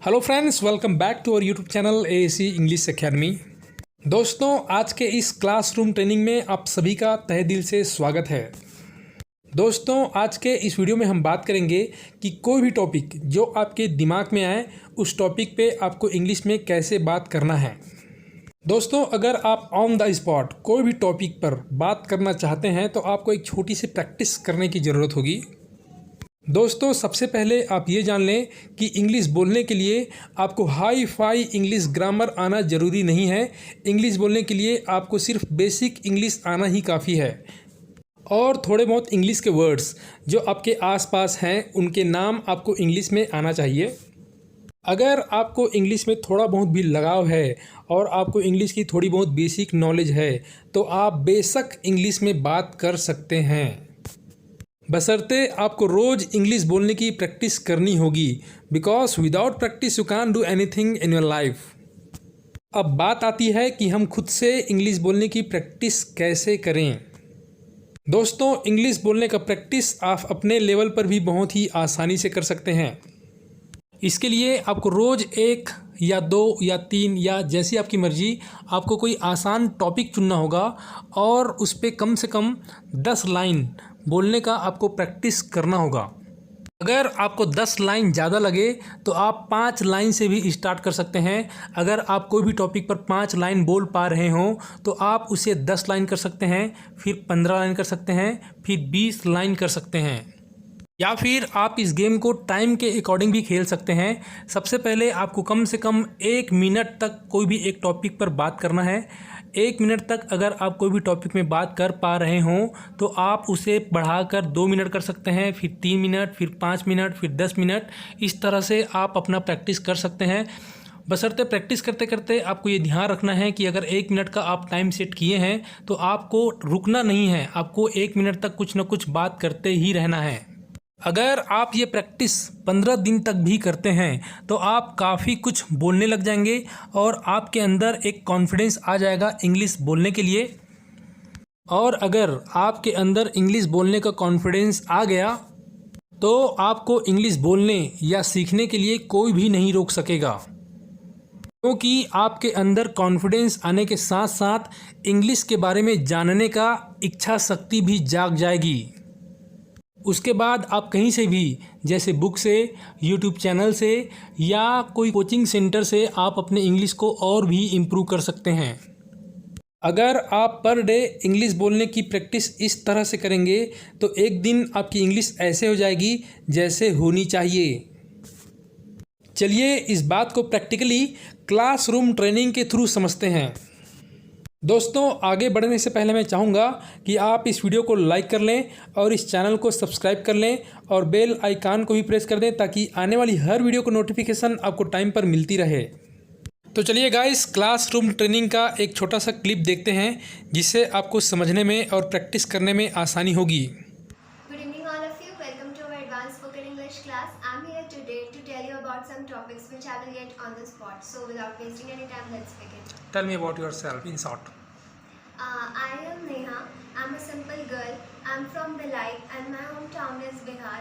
Hello friends, welcome back to our YouTube channel AAC English Academy. दोस्तों, आज के इस क्लासरूम ट्रेनिंग में आप सभी का तहे दिल से स्वागत है। दोस्तों, आज के इस वीडियो में हम बात करेंगे कि कोई भी टॉपिक जो आपके दिमाग में आए उस टॉपिक पे आपको इंग्लिश में कैसे बात करना है। दोस्तों, अगर आप ऑन द स्पॉट कोई भी टॉपिक पर बात करना चाहते हैं तो आपको एक छोटी सी प्रैक्टिस करने की ज़रूरत होगी। दोस्तों, सबसे पहले आप ये जान लें कि इंग्लिश बोलने के लिए आपको हाई फाई इंग्लिश ग्रामर आना ज़रूरी नहीं है। इंग्लिश बोलने के लिए आपको सिर्फ बेसिक इंग्लिश आना ही काफ़ी है और थोड़े बहुत इंग्लिश के वर्ड्स जो आपके आसपास हैं उनके नाम आपको इंग्लिश में आना चाहिए। अगर आपको इंग्लिश में थोड़ा बहुत भी लगाव है और आपको इंग्लिश की थोड़ी बहुत बेसिक नॉलेज है तो आप बेशक इंग्लिश में बात कर सकते हैं, बशर्ते आपको रोज़ इंग्लिश बोलने की प्रैक्टिस करनी होगी। Because without practice you can do anything in your life. अब बात आती है कि हम खुद से इंग्लिश बोलने की प्रैक्टिस कैसे करें। दोस्तों, इंग्लिश बोलने का प्रैक्टिस आप अपने लेवल पर भी बहुत ही आसानी से कर सकते हैं। इसके लिए आपको रोज़ 1 या 2 या 3 या जैसी आपकी मर्ज़ी आपको कोई आसान टॉपिक चुनना होगा और उस पर कम से कम 10 लाइन बोलने का आपको प्रैक्टिस करना होगा। अगर आपको 10 लाइन ज़्यादा लगे तो आप 5 लाइन से भी स्टार्ट कर सकते हैं। अगर आप कोई भी टॉपिक पर 5 लाइन बोल पा रहे हों तो आप उसे 10 लाइन कर सकते हैं, फिर 15 लाइन कर सकते हैं, फिर 20 लाइन कर सकते हैं, या फिर आप इस गेम को टाइम के अकॉर्डिंग भी खेल सकते हैं। सबसे पहले आपको कम से कम 1 मिनट तक कोई भी एक टॉपिक पर बात करना है। 1 मिनट तक अगर आप कोई भी टॉपिक में बात कर पा रहे हों तो आप उसे बढ़ाकर 2 मिनट कर सकते हैं, फिर 3 मिनट, फिर 5 मिनट, फिर 10 मिनट। इस तरह से आप अपना प्रैक्टिस कर सकते हैं। बशर्ते प्रैक्टिस करते करते आपको ये ध्यान रखना है कि अगर 1 मिनट का आप टाइम सेट किए हैं तो आपको रुकना नहीं है, आपको 1 मिनट तक कुछ ना कुछ बात करते ही रहना है। अगर आप ये प्रैक्टिस 15 दिन तक भी करते हैं तो आप काफ़ी कुछ बोलने लग जाएंगे और आपके अंदर एक कॉन्फिडेंस आ जाएगा इंग्लिश बोलने के लिए। और अगर आपके अंदर इंग्लिश बोलने का कॉन्फिडेंस आ गया तो आपको इंग्लिश बोलने या सीखने के लिए कोई भी नहीं रोक सकेगा, क्योंकि आपके अंदर कॉन्फिडेंस आने के साथ साथ इंग्लिश के बारे में जानने का इच्छा शक्ति भी जाग जाएगी। उसके बाद आप कहीं से भी, जैसे बुक से, यूट्यूब चैनल से या कोई कोचिंग सेंटर से आप अपने इंग्लिश को और भी इम्प्रूव कर सकते हैं। अगर आप पर डे इंग्लिश बोलने की प्रैक्टिस इस तरह से करेंगे तो एक दिन आपकी इंग्लिश ऐसे हो जाएगी जैसे होनी चाहिए। चलिए इस बात को प्रैक्टिकली क्लासरूम ट्रेनिंग के थ्रू समझते हैं। दोस्तों, आगे बढ़ने से पहले मैं चाहूँगा कि आप इस वीडियो को लाइक कर लें और इस चैनल को सब्सक्राइब कर लें और बेल आइकन को भी प्रेस कर दें ताकि आने वाली हर वीडियो को नोटिफिकेशन आपको टाइम पर मिलती रहे। तो चलिए गाइस, क्लासरूम ट्रेनिंग का एक छोटा सा क्लिप देखते हैं जिससे आपको समझने में और प्रैक्टिस करने में आसानी होगी। Good evening all of you. Welcome to our advanced spoken English class. I'm here today to tell you about some topics which I will get on the spot. So without wasting any time, let's begin. Tell me about yourself in short. I am Neha. I'm a simple girl. I'm from Bhilai and my hometown is Bihar.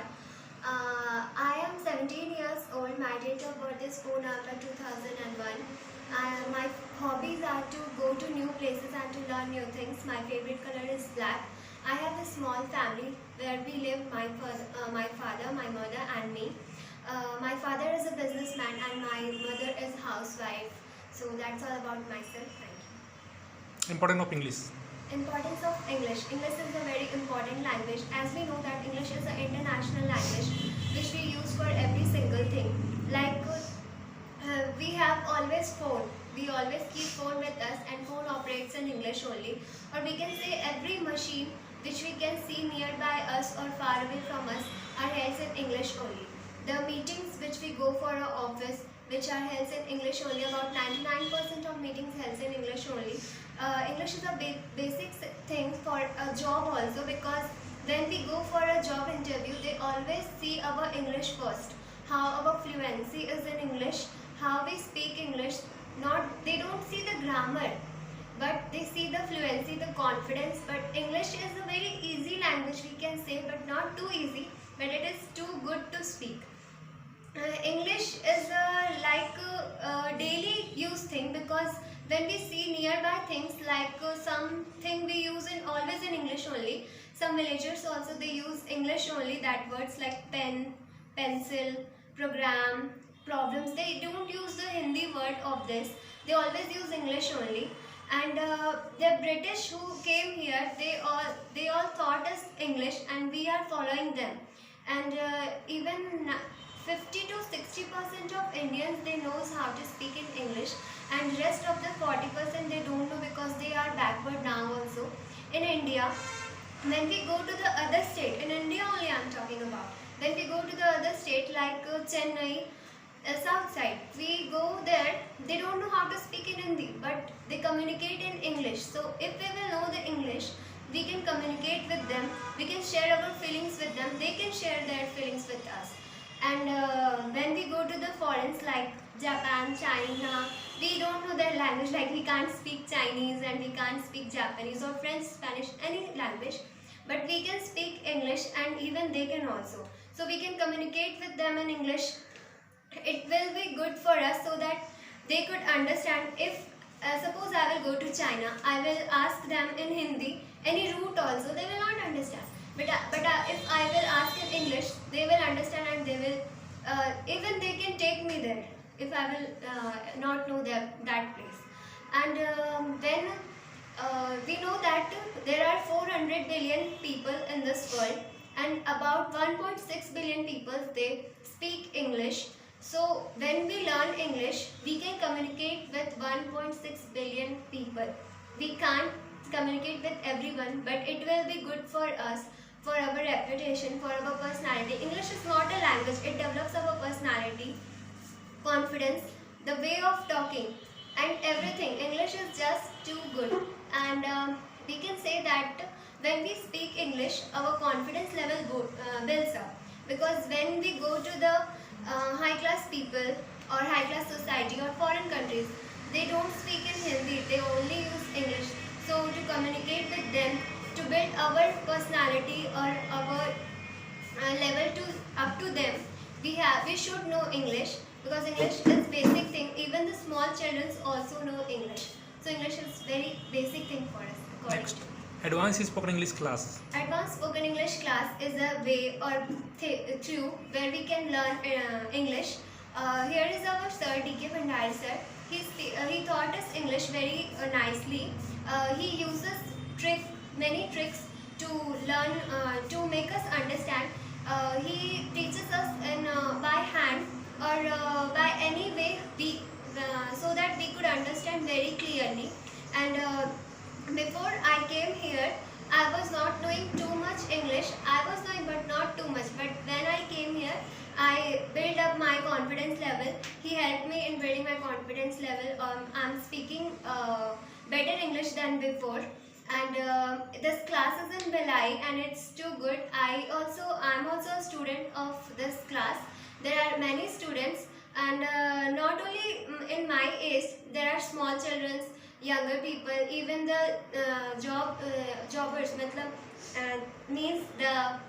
I am 17 years old. My date of birth is 4 November 2001. My hobbies are to go to new places and to learn new things. My favorite color is black. I have a small family where we live, my father, my mother and me. My father is a businessman and my mother is housewife. So that's all about myself. Thank you. Importance of English. Importance of English. English is a very important language. As we know that English is an international language which we use for every single thing. Like we have always phone. We always keep phone with us and phone operates in English only. Or we can say every machine which we can see nearby us or far away from us are held in English only. The meetings which we go for our office which are held in English only, about 99% of meetings held in English only. English is a basic thing for a job also, because when we go for a job interview they always see our English first, how our fluency is in English, how we speak English. They don't see the grammar but they see the fluency, the confidence. But English is a very easy language we can say, but not too easy, but it is too good to speak. English is a daily use thing, because when we see nearby things something we use in always in English only. Some villagers also they use English only, that words like pen, pencil, program, problems. They don't use the Hindi word of this. They always use English only. And the British who came here, they all taught us English, and we are following them. And even 50 to 60% of Indians they knows how to speak in English, and rest of the 40% they don't know, because they are backward now also. In India, when we go to the other state, in India only I am talking about, when we go to the other state like Chennai, south side, we go there, they don't know how to speak in Hindi, but they communicate in English. So if we will know the English, we can communicate with them, we can share our feelings with them, they can share their feelings with us. And when we go to the foreigns like Japan, China, we don't know their language, like we can't speak Chinese and we can't speak Japanese or French, Spanish, any language, but we can speak English, and even they can also. So we can communicate with them in English. It will be good for us, so that they could understand. If suppose I will go to China, I will ask them in Hindi any route also, they will not understand. But if I will ask in English, they will understand, and they will even they can take me there if I will not know that place. And then we know that there are 400 billion people in this world, and about 1.6 billion people they speak English. So when we learn English, we can communicate with 1.6 billion people. We can't communicate with everyone, but it will be good for us, for our reputation, for our personality. English is not a language, it develops our personality, confidence, the way of talking, and everything. English is just too good. And we can say that when we speak English, our confidence level builds up. Because when we go to the high class people or high class society or foreign countries, they don't speak in Hindi, they only use English. So to communicate with them, to build our personality or our level to up to them, we should know English, because English is basic thing. Even the small children also know English. So English is very basic thing for us. Next, advanced spoken English class. Advanced spoken English class is a way or through where we can learn English. Here is our sir, D.K. Bhandari sir. He taught us English very nicely. He uses many tricks to learn, to make us understand. He teaches us in by hand or by any way, so that we could understand very clearly. And before I came here, I was not knowing too much English. I was knowing, but not too much. But when I came here, I built up my confidence level. He helped me in building my confidence level. I'm speaking better English than before. And this class is in Belai, and it's too good. I'm also a student of this class. There are many students, and not only in my age, there are small children, younger people, even the jobbers, means the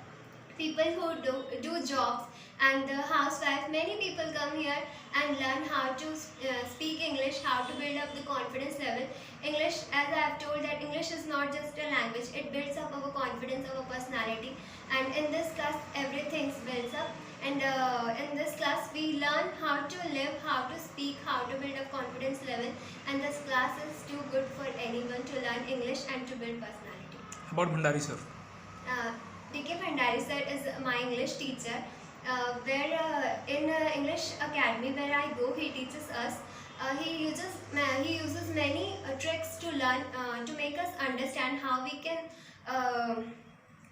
people who do jobs, and the housewife. Many people come here and learn how to speak English, how to build up the confidence level. English, as I have told, that English is not just a language, it builds up our confidence, our personality. And in this class, everything builds up. And in this class, we learn how to live, how to speak, how to build up confidence level. And this class is too good for anyone to learn English and to build personality. About Bhandari sir. D.K. Bhandari sir is my English teacher. Where in English Academy where I go, he teaches us. He uses many tricks to learn, to make us understand how we can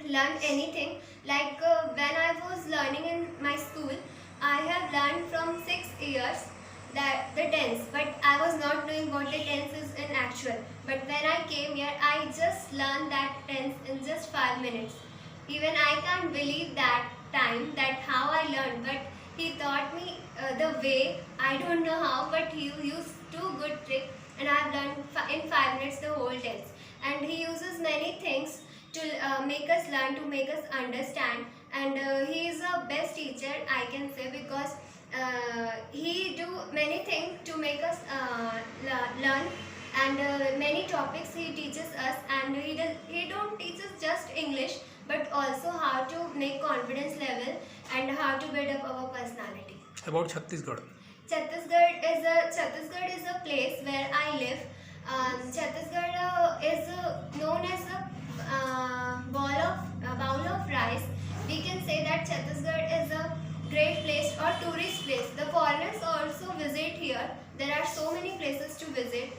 learn anything. Like when I was learning in my school, I have learned from 6 years that the tense, but I was not knowing what the tense is in actual. But when I came here, I just learned that tense in just 5 minutes. Even I can't believe that time, that how I learned. But he taught me the way, I don't know how, but he used two good tricks, and I have learned in 5 minutes the whole tense. And he uses many things to make us learn, to make us understand. And he is a best teacher, I can say, because He do many things to make us learn, and many topics he teaches us. And he don't teach us just English, but also how to make confidence level and how to build up our personality. About Chhattisgarh. Chhattisgarh is a place where I live. Chhattisgarh is known as a bowl of rice. We can say that Chhattisgarh is a great place or tourist place. The foreigners also visit here. There are so many places to visit.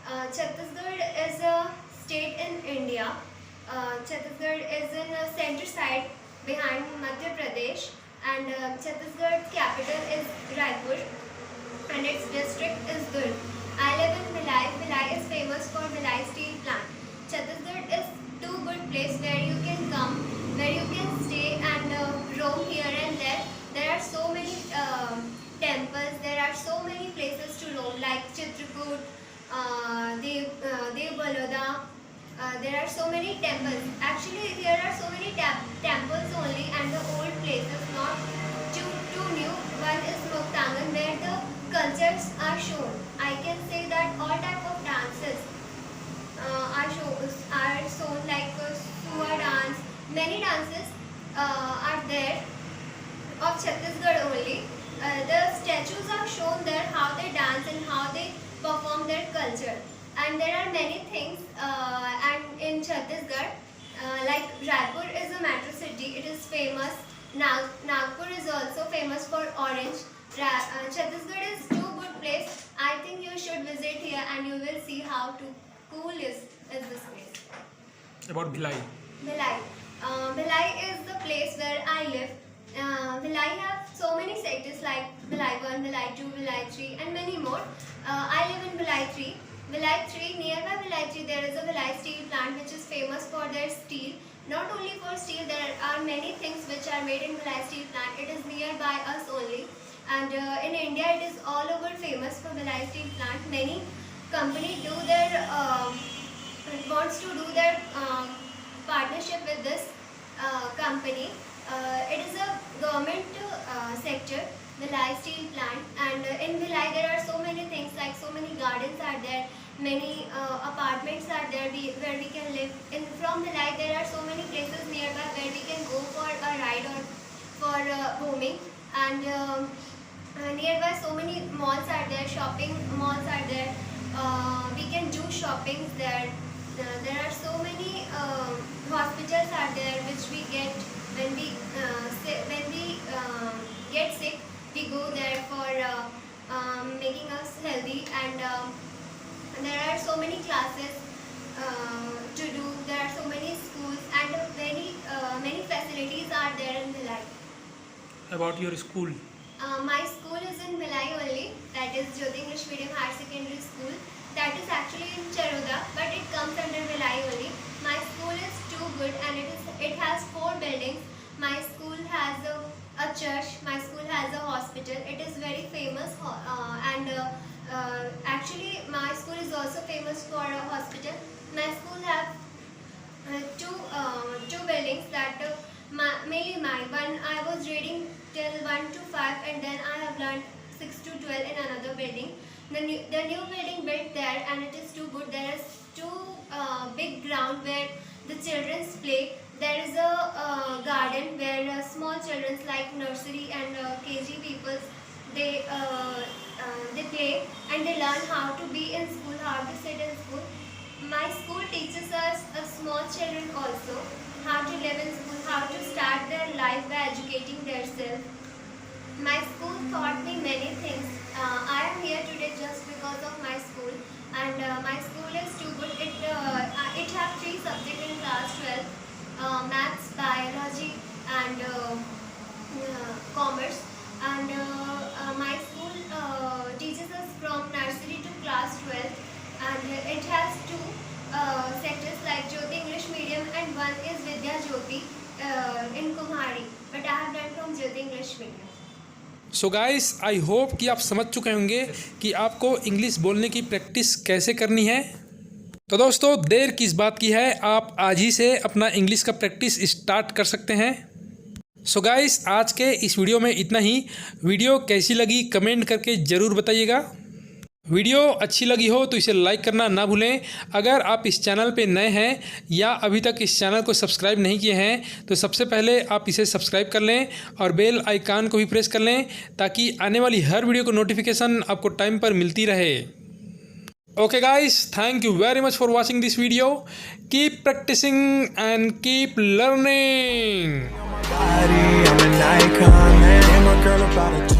Chhattisgarh is a state in India. Chhattisgarh is in the center side behind Madhya Pradesh, and Chhattisgarh's capital is Raipur, and its district is Durg. I live in Bhilai. Bhilai is famous for Bhilai steel plant. Chhattisgarh is too good place where you can come, where you can stay and roam here and there. There are so many temples. There are so many places to roam, like Chitrakoot, Dev Baloda. There are so many temples. Actually, there are so many temples only, and the old places, not too new. One is Muktangan, where the cultures are shown. I can say that all type of dances are shown, like Sua dance. Many dances are there of Chhattisgarh only. The statues are shown there, how they dance and how they perform their culture. And there are many things and in Chhattisgarh, like Raipur is a metro city. It is famous. Nagpur is also famous for orange. Chhattisgarh is too good place. I think you should visit here and you will see how cool is this place. About Bhilai. Bhilai is the place where I live. Bhilai have so many sectors like Bhilai 1, Bhilai 2, Bhilai 3 and many more. I live in Bhilai 3. Bhilai 3, nearby Bhilai 3 there is a Bhilai steel plant which is famous for their steel. Not only for steel, there are many things which are made in Bhilai steel plant. It is nearby us only. And in India it is all over famous for Bhilai steel plant. Many companies wants to do their partnership with this company. It is a government sector, Bhilai steel plant, and in Bhilai there are so many things, like so many gardens are there, many apartments are there where we can live. From Bhilai there are so many places nearby where we can go for a ride or for roaming, and nearby so many malls are there, shopping malls are there. We can do shopping there. There are so many hospitals are there which we get when we get sick. We go there for making us healthy, and there are so many classes to do. There are so many schools and many facilities are there in Bhilai. About your school. My school is in Bhilai only, that is Jyoti English Medium Higher Secondary School. That is actually in Charoda, but it comes under Bhilai only. My school is too good, and it has 4 buildings. My school has a church. My school has a hospital. It is very famous, and actually my school is also famous for a hospital. My school have two buildings. That mainly when I was reading till 1 to 5, and then I have learned 6 to 12 in another building. The new building built there, and it is too good. There is 2 big ground where the children play. There is a garden where small children like nursery and KG people, they play and they learn how to be in school, how to sit in school. My school teaches us small children also how to live in school, how to start their life by educating themselves. My school taught me many things. I am here today just because of my school, and my school is too good. It has 3 subjects in class 12. Maths, biology and commerce, and my school teaches us from nursery to class 12, and it has 2 sectors like Jyoti English Medium, and one is Vidya Jyoti in Kumhari, but I have done from Jyoti English Medium. So guys, I hope कि आप समझ चुके होंगे कि आपको English बोलने की practice कैसे करनी है। तो दोस्तों, देर किस बात की है, आप आज ही से अपना इंग्लिश का प्रैक्टिस स्टार्ट कर सकते हैं। सो गाइस, आज के इस वीडियो में इतना ही। वीडियो कैसी लगी कमेंट करके ज़रूर बताइएगा। वीडियो अच्छी लगी हो तो इसे लाइक करना ना भूलें। अगर आप इस चैनल पे नए हैं या अभी तक इस चैनल को सब्सक्राइब नहीं किए हैं तो सबसे पहले आप इसे सब्सक्राइब कर लें और बेल आइकन को भी प्रेस कर लें ताकि आने वाली हर वीडियो को नोटिफिकेशन आपको टाइम पर मिलती रहे। Okay guys, thank you very much for watching this video. Keep practicing and keep learning. I'm an icon, man. I'm a girl about it.